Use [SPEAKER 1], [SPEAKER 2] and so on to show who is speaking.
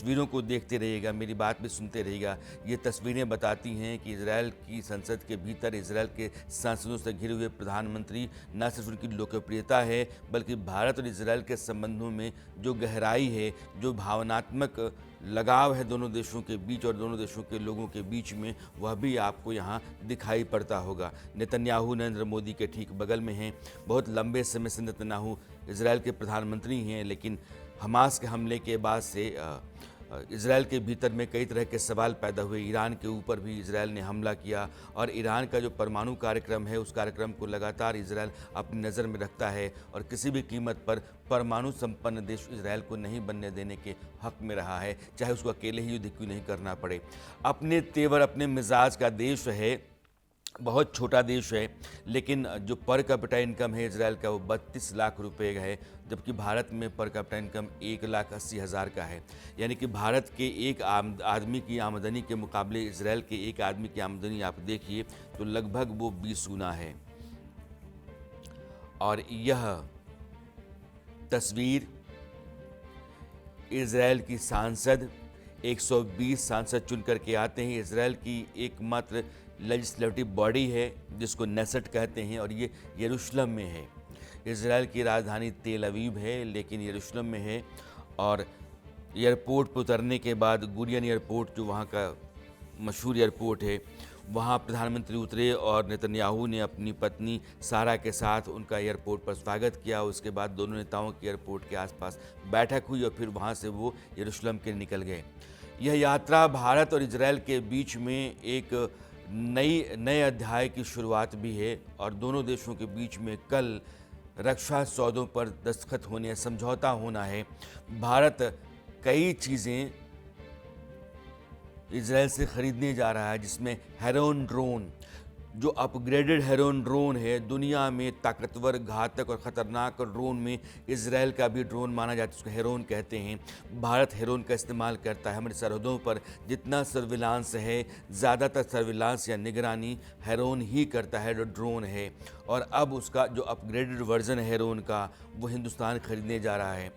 [SPEAKER 1] तस्वीरों को देखते रहिएगा, मेरी बात भी सुनते रहिएगा। ये तस्वीरें बताती हैं कि इजराइल की संसद के भीतर इजराइल के सांसदों से घिरे हुए प्रधानमंत्री न सिर्फ उनकी लोकप्रियता है, बल्कि भारत और इजराइल के संबंधों में जो गहराई है, जो भावनात्मक लगाव है दोनों देशों के बीच और दोनों देशों के लोगों के बीच में, वह भी आपको यहाँ दिखाई पड़ता होगा। नेतन्याहू नरेंद्र मोदी के ठीक बगल में हैं। बहुत लंबे समय से नेतन्याहू इजराइल के प्रधानमंत्री हैं, लेकिन हमास के हमले के बाद से इजराइल के भीतर में कई तरह के सवाल पैदा हुए। ईरान के ऊपर भी इजराइल ने हमला किया और ईरान का जो परमाणु कार्यक्रम है, उस कार्यक्रम को लगातार इजराइल अपनी नज़र में रखता है और किसी भी कीमत पर परमाणु संपन्न देश इजराइल को नहीं बनने देने के हक में रहा है, चाहे उसको अकेले ही युद्ध क्यों नहीं करना पड़े। अपने तेवर अपने मिजाज का देश है, बहुत छोटा देश है, लेकिन जो पर कैपिटा इनकम है इजराइल का वो 32 लाख रुपए का है, जबकि भारत में पर कैपिटा इनकम 1,80,000 का है। यानी कि भारत के एक आदमी की आमदनी के मुकाबले इजराइल के एक आदमी की आमदनी आप देखिए तो लगभग वो 20 गुना है। और यह तस्वीर इजराइल की सांसद 120 सांसद चुन करके आते हैं। इजराइल की एकमात्र लेजिस्लेटिव बॉडी है जिसको नेसेट कहते हैं और ये यरूशलेम में है। इजराइल की राजधानी तेल अवीव है, लेकिन यरूशलेम में है। और एयरपोर्ट पर उतरने के बाद गुरियन एयरपोर्ट, जो वहाँ का मशहूर एयरपोर्ट है, वहाँ प्रधानमंत्री उतरे और नेतन्याहू ने अपनी पत्नी सारा के साथ उनका एयरपोर्ट पर स्वागत किया। उसके बाद दोनों नेताओं की एयरपोर्ट के आसपास बैठक हुई और फिर वहाँ से वो यरूशलेम के निकल गए। यह यात्रा भारत और इजराइल के बीच में एक नए अध्याय की शुरुआत भी है और दोनों देशों के बीच में कल रक्षा सौदों पर दस्तखत होने, समझौता होना है। भारत कई चीज़ें इजराइल से खरीदने जा रहा है, जिसमें हेरोन ड्रोन, जो अपग्रेडेड हेरोन ड्रोन है, दुनिया में ताकतवर, घातक और ख़तरनाक ड्रोन में इजराइल का भी ड्रोन माना जाता है, उसको हेरोन कहते हैं। भारत हेरोन का इस्तेमाल करता है। हमारी सरहदों पर जितना सर्विलांस है, ज़्यादातर सर्विलांस या निगरानी हेरोन ही करता है, जो ड्रोन है। और अब उसका जो अपग्रेडेड वर्जन है हेरोन का, वो हिंदुस्तान खरीदने जा रहा है।